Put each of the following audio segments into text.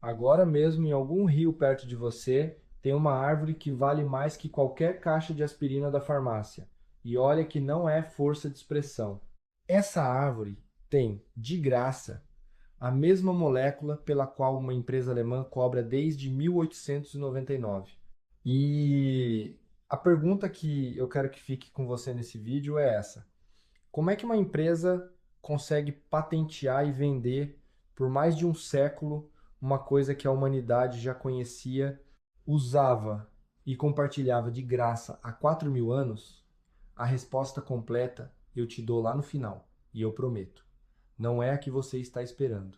Agora mesmo, em algum rio perto de você, tem uma árvore que vale mais que qualquer caixa de aspirina da farmácia. E olha que não é força de expressão. Essa árvore tem, de graça, a mesma molécula pela qual uma empresa alemã cobra desde 1899. E a pergunta que eu quero que fique com você nesse vídeo é essa: como é que uma empresa consegue patentear e vender por mais de um século uma coisa que a humanidade já conhecia, usava e compartilhava de graça há 4.000 anos? A resposta completa eu te dou lá no final, e eu prometo. Não é a que você está esperando.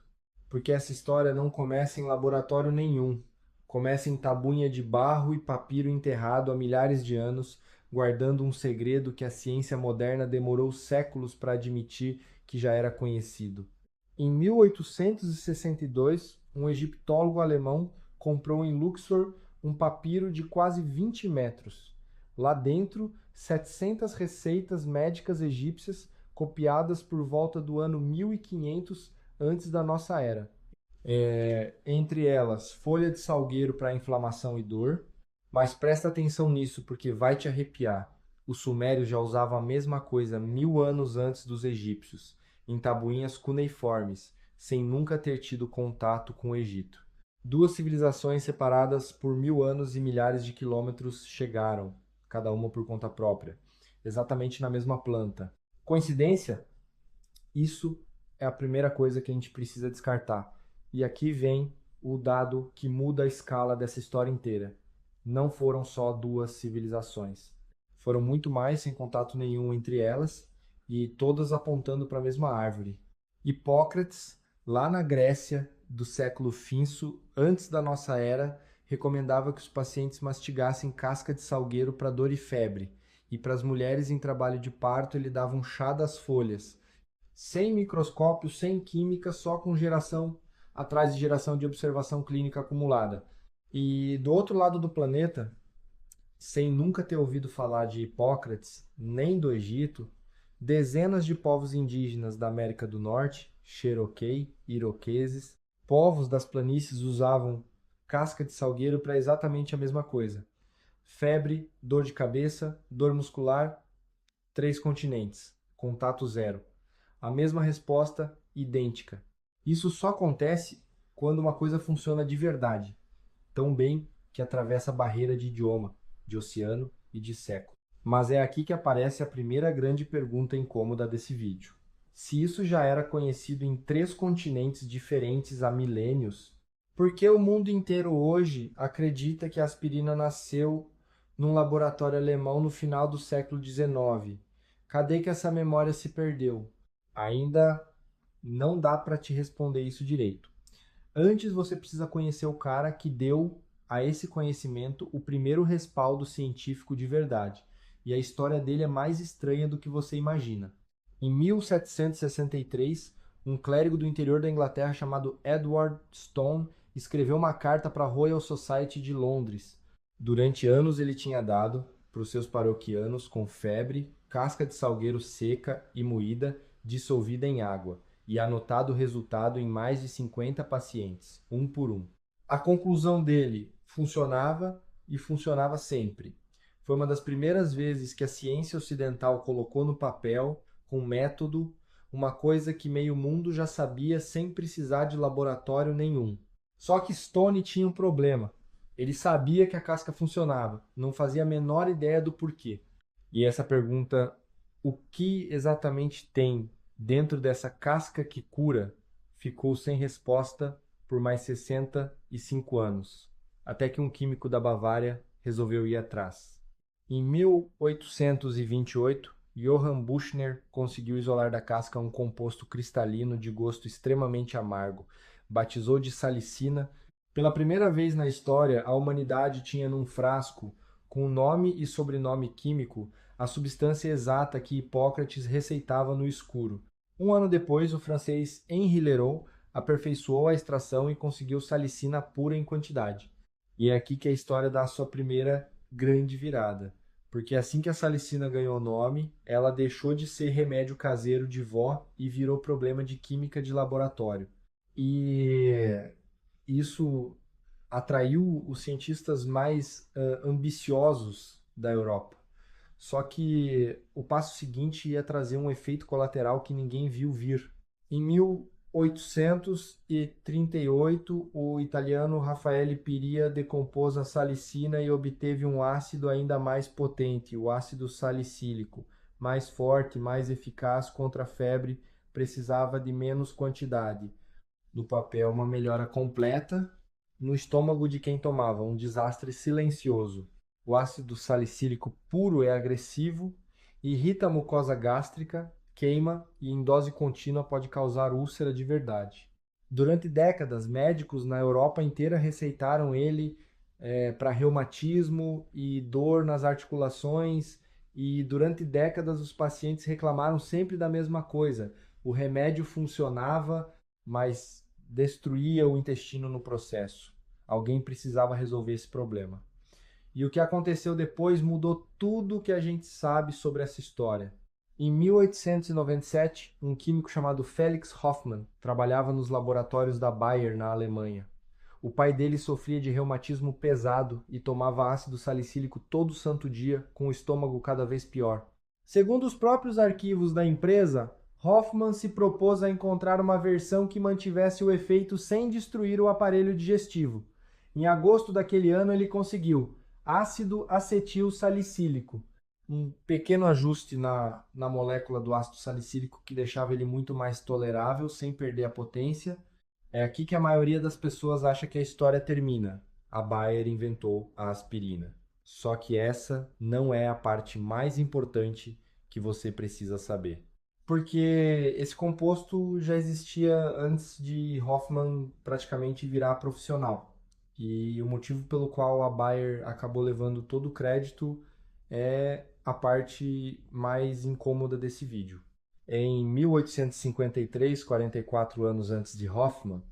Porque essa história não começa em laboratório nenhum. Começa em tabuinha de barro e papiro enterrado há milhares de anos, guardando um segredo que a ciência moderna demorou séculos para admitir que já era conhecido. Em 1862, um egiptólogo alemão comprou em Luxor um papiro de quase 20 metros. Lá dentro, 700 receitas médicas egípcias copiadas por volta do ano 1500 antes da nossa era. Entre elas, folha de salgueiro para inflamação e dor. Mas presta atenção nisso porque vai te arrepiar. Os sumérios já usavam a mesma coisa 1.000 anos antes dos egípcios, em tabuinhas cuneiformes, sem nunca ter tido contato com o Egito. Duas civilizações separadas por 1.000 anos e milhares de quilômetros chegaram, cada uma por conta própria, exatamente na mesma planta. Coincidência? Isso é a primeira coisa que a gente precisa descartar. E aqui vem o dado que muda a escala dessa história inteira. Não foram só duas civilizações. Foram muito mais, sem contato nenhum entre elas, e todas apontando para a mesma árvore. Hipócrates, lá na Grécia do século Finso, antes da nossa era, recomendava que os pacientes mastigassem casca de salgueiro para dor e febre, e para as mulheres em trabalho de parto ele dava um chá das folhas, sem microscópio, sem química, só com geração atrás de geração de observação clínica acumulada. E do outro lado do planeta, sem nunca ter ouvido falar de Hipócrates, nem do Egito, dezenas de povos indígenas da América do Norte, Cherokee, Iroqueses, povos das planícies usavam casca de salgueiro para exatamente a mesma coisa. Febre, dor de cabeça, dor muscular, três continentes, contato zero. A mesma resposta, idêntica. Isso só acontece quando uma coisa funciona de verdade, tão bem que atravessa a barreira de idioma, de oceano e de século. Mas é aqui que aparece a primeira grande pergunta incômoda desse vídeo. Se isso já era conhecido em três continentes diferentes há milênios, por que o mundo inteiro hoje acredita que a aspirina nasceu num laboratório alemão no final do século XIX? Cadê que essa memória se perdeu? Ainda não dá para te responder isso direito. Antes você precisa conhecer o cara que deu a esse conhecimento o primeiro respaldo científico de verdade. E a história dele é mais estranha do que você imagina. Em 1763, um clérigo do interior da Inglaterra chamado Edward Stone escreveu uma carta para a Royal Society de Londres. Durante anos ele tinha dado para os seus paroquianos com febre, casca de salgueiro seca e moída, dissolvida em água, e anotado o resultado em mais de 50 pacientes, um por um. A conclusão dele funcionava e funcionava sempre. Foi uma das primeiras vezes que a ciência ocidental colocou no papel, com método, uma coisa que meio mundo já sabia sem precisar de laboratório nenhum. Só que Stone tinha um problema. Ele sabia que a casca funcionava, não fazia a menor ideia do porquê. E essa pergunta, o que exatamente tem dentro dessa casca que cura, ficou sem resposta por mais 65 anos, até que um químico da Bavária resolveu ir atrás. Em 1828, Johann Buchner conseguiu isolar da casca um composto cristalino de gosto extremamente amargo. Batizou de salicina. Pela primeira vez na história, a humanidade tinha num frasco, com nome e sobrenome químico, a substância exata que Hipócrates receitava no escuro. Um ano depois, o francês Henri Leroux aperfeiçoou a extração e conseguiu salicina pura em quantidade. E é aqui que a história dá a sua primeira grande virada. Porque assim que a salicina ganhou nome, ela deixou de ser remédio caseiro de vó e virou problema de química de laboratório. E Isso atraiu os cientistas mais ambiciosos da Europa. Só que o passo seguinte ia trazer um efeito colateral que ninguém viu vir. Em 1838, o italiano Raffaele Piria decompôs a salicina e obteve um ácido ainda mais potente, o ácido salicílico, mais forte, mais eficaz contra a febre, precisava de menos quantidade. No papel, uma melhora completa. No estômago de quem tomava, um desastre silencioso. O ácido salicílico puro é agressivo, irrita a mucosa gástrica, queima e em dose contínua pode causar úlcera de verdade. Durante décadas, médicos na Europa inteira receitaram ele para reumatismo e dor nas articulações, e durante décadas os pacientes reclamaram sempre da mesma coisa. O remédio funcionava, mas destruía o intestino no processo. Alguém precisava resolver esse problema. E o que aconteceu depois mudou tudo o que a gente sabe sobre essa história. Em 1897, um químico chamado Felix Hoffmann trabalhava nos laboratórios da Bayer, na Alemanha. O pai dele sofria de reumatismo pesado e tomava ácido salicílico todo santo dia, com o estômago cada vez pior. Segundo os próprios arquivos da empresa, Hoffmann se propôs a encontrar uma versão que mantivesse o efeito sem destruir o aparelho digestivo. Em agosto daquele ano, ele conseguiu ácido acetil salicílico, um pequeno ajuste na molécula do ácido salicílico que deixava ele muito mais tolerável, sem perder a potência. É aqui que a maioria das pessoas acha que a história termina. A Bayer inventou a aspirina. Só que essa não é a parte mais importante que você precisa saber. Porque esse composto já existia antes de Hoffmann praticamente virar profissional. E o motivo pelo qual a Bayer acabou levando todo o crédito é a parte mais incômoda desse vídeo. Em 1853, 44 anos antes de Hoffmann,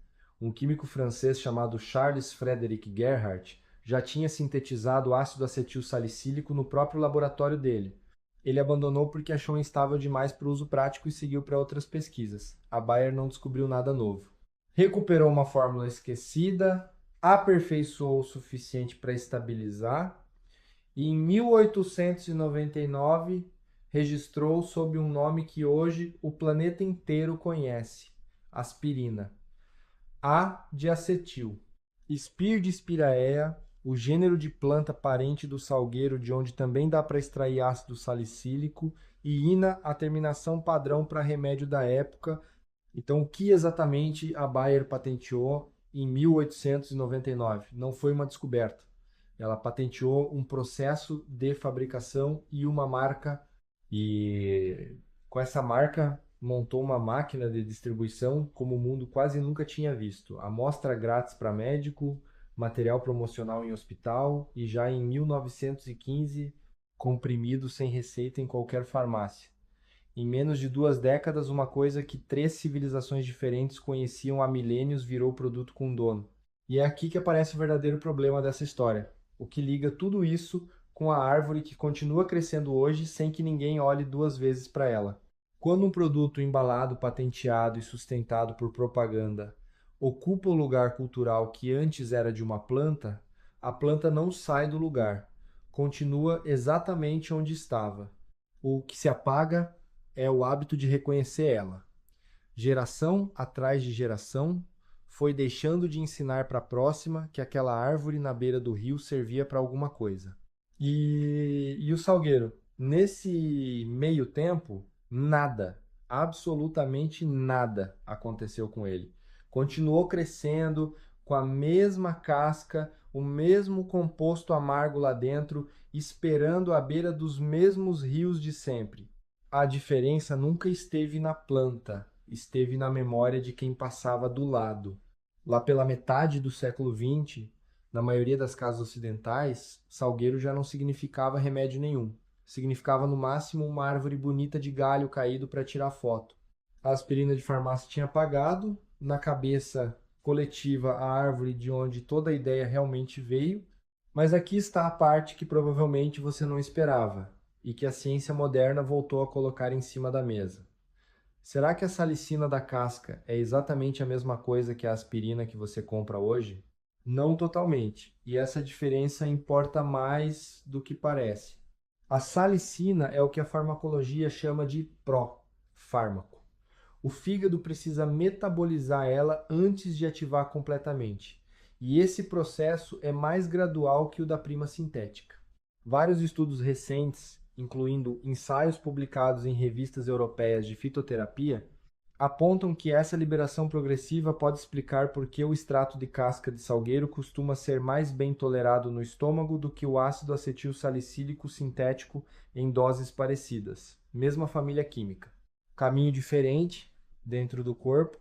um químico francês chamado Charles Frederick Gerhardt já tinha sintetizado ácido acetil salicílico no próprio laboratório dele. Ele abandonou porque achou instável demais para o uso prático e seguiu para outras pesquisas. A Bayer não descobriu nada novo. Recuperou uma fórmula esquecida, aperfeiçoou o suficiente para estabilizar e em 1899 registrou sob um nome que hoje o planeta inteiro conhece: aspirina. A de acetil. Spir de Spiraea, o gênero de planta parente do salgueiro, de onde também dá para extrair ácido salicílico, e ina, a terminação padrão para remédio da época. Então, o que exatamente a Bayer patenteou em 1899? Não foi uma descoberta. Ela patenteou um processo de fabricação e uma marca, e com essa marca montou uma máquina de distribuição como o mundo quase nunca tinha visto. Amostra grátis para médico, material promocional em hospital e já em 1915, comprimido sem receita em qualquer farmácia. Em menos de 2 décadas, uma coisa que 3 civilizações diferentes conheciam há milênios virou produto com dono. E é aqui que aparece o verdadeiro problema dessa história. O que liga tudo isso com a árvore que continua crescendo hoje sem que ninguém olhe 2 vezes para ela. Quando um produto embalado, patenteado e sustentado por propaganda ocupa o lugar cultural que antes era de uma planta, a planta não sai do lugar, continua exatamente onde estava. O que se apaga é o hábito de reconhecer ela. Geração atrás de geração, foi deixando de ensinar para a próxima que aquela árvore na beira do rio servia para alguma coisa. E o salgueiro? Nesse meio tempo, nada, absolutamente nada aconteceu com ele. Continuou crescendo com a mesma casca, o mesmo composto amargo lá dentro, esperando à beira dos mesmos rios de sempre. A diferença nunca esteve na planta, esteve na memória de quem passava do lado. Lá pela metade do século XX, na maioria das casas ocidentais, salgueiro já não significava remédio nenhum. Significava no máximo uma árvore bonita de galho caído para tirar foto. A aspirina de farmácia tinha apagado, na cabeça coletiva a árvore de onde toda a ideia realmente veio, mas aqui está a parte que provavelmente você não esperava e que a ciência moderna voltou a colocar em cima da mesa. Será que a salicina da casca é exatamente a mesma coisa que a aspirina que você compra hoje? Não totalmente, e essa diferença importa mais do que parece. A salicina é o que a farmacologia chama de pró-fármaco. O fígado precisa metabolizar ela antes de ativar completamente. E esse processo é mais gradual que o da prima sintética. Vários estudos recentes, incluindo ensaios publicados em revistas europeias de fitoterapia, apontam que essa liberação progressiva pode explicar por que o extrato de casca de salgueiro costuma ser mais bem tolerado no estômago do que o ácido acetil salicílico sintético em doses parecidas, mesma família química. Caminho diferente dentro do corpo,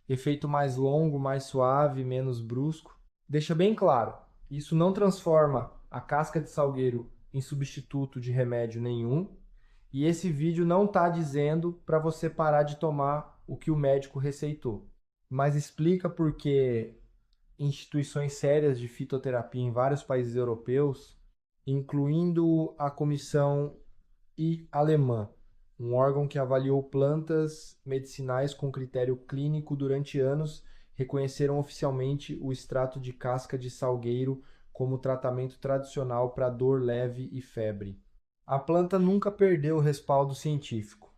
efeito mais longo, mais suave, menos brusco. Deixa bem claro, isso não transforma a casca de salgueiro em substituto de remédio nenhum, e esse vídeo não está dizendo para você parar de tomar o que o médico receitou, mas explica por que instituições sérias de fitoterapia em vários países europeus, incluindo a Comissão alemã, um órgão que avaliou plantas medicinais com critério clínico durante anos, reconheceram oficialmente o extrato de casca de salgueiro como tratamento tradicional para dor leve e febre. A planta nunca perdeu o respaldo científico.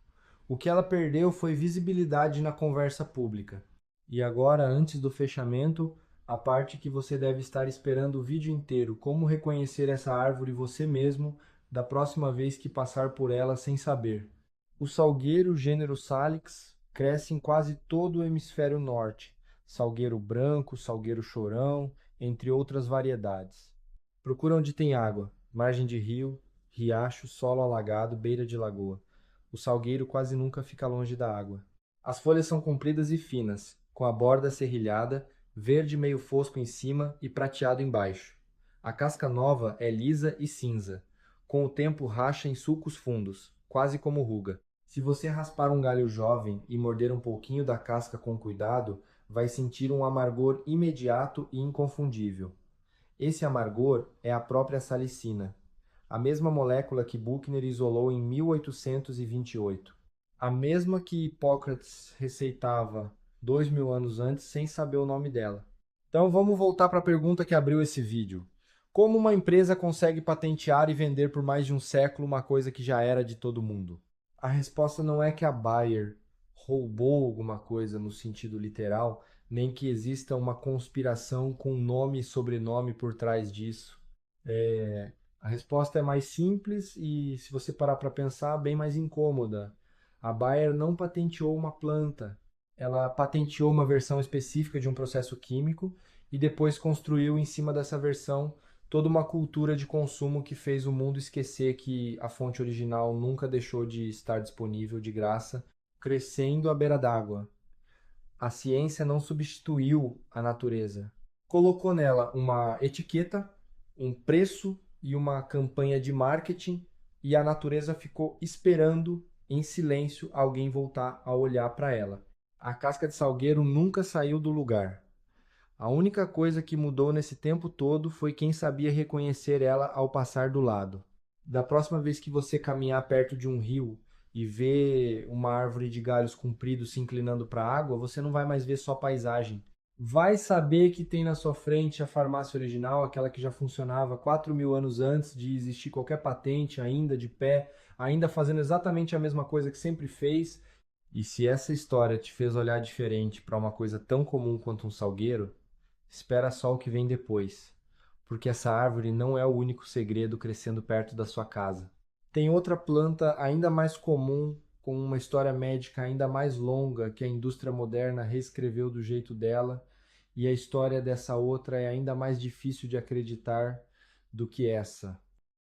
O que ela perdeu foi visibilidade na conversa pública. E agora, antes do fechamento, a parte que você deve estar esperando o vídeo inteiro, como reconhecer essa árvore você mesmo da próxima vez que passar por ela sem saber. O salgueiro, gênero Salix, cresce em quase todo o hemisfério norte. Salgueiro branco, salgueiro chorão, entre outras variedades. Procura onde tem água, margem de rio, riacho, solo alagado, beira de lagoa. O salgueiro quase nunca fica longe da água. As folhas são compridas e finas, com a borda serrilhada, verde meio fosco em cima e prateado embaixo. A casca nova é lisa e cinza. Com o tempo racha em sulcos fundos, quase como ruga. Se você raspar um galho jovem e morder um pouquinho da casca com cuidado, vai sentir um amargor imediato e inconfundível. Esse amargor é a própria salicina, a mesma molécula que Buchner isolou em 1828, a mesma que Hipócrates receitava 2000 anos antes sem saber o nome dela. Então vamos voltar para a pergunta que abriu esse vídeo. Como uma empresa consegue patentear e vender por mais de um século uma coisa que já era de todo mundo? A resposta não é que a Bayer roubou alguma coisa no sentido literal, nem que exista uma conspiração com nome e sobrenome por trás disso. A resposta é mais simples e, se você parar para pensar, bem mais incômoda. A Bayer não patenteou uma planta, ela patenteou uma versão específica de um processo químico e depois construiu em cima dessa versão toda uma cultura de consumo que fez o mundo esquecer que a fonte original nunca deixou de estar disponível de graça, crescendo à beira d'água. A ciência não substituiu a natureza. Colocou nela uma etiqueta, um preço e uma campanha de marketing, e a natureza ficou esperando em silêncio alguém voltar a olhar para ela. A casca de salgueiro nunca saiu do lugar. A única coisa que mudou nesse tempo todo foi quem sabia reconhecer ela ao passar do lado. Da próxima vez que você caminhar perto de um rio e ver uma árvore de galhos compridos se inclinando para a água, você não vai mais ver só paisagem. Vai saber que tem na sua frente a farmácia original, aquela que já funcionava 4.000 anos antes de existir qualquer patente, ainda de pé, ainda fazendo exatamente a mesma coisa que sempre fez. E se essa história te fez olhar diferente para uma coisa tão comum quanto um salgueiro, espera só o que vem depois, porque essa árvore não é o único segredo crescendo perto da sua casa. Tem outra planta ainda mais comum, com uma história médica ainda mais longa que a indústria moderna reescreveu do jeito dela, e a história dessa outra é ainda mais difícil de acreditar do que essa.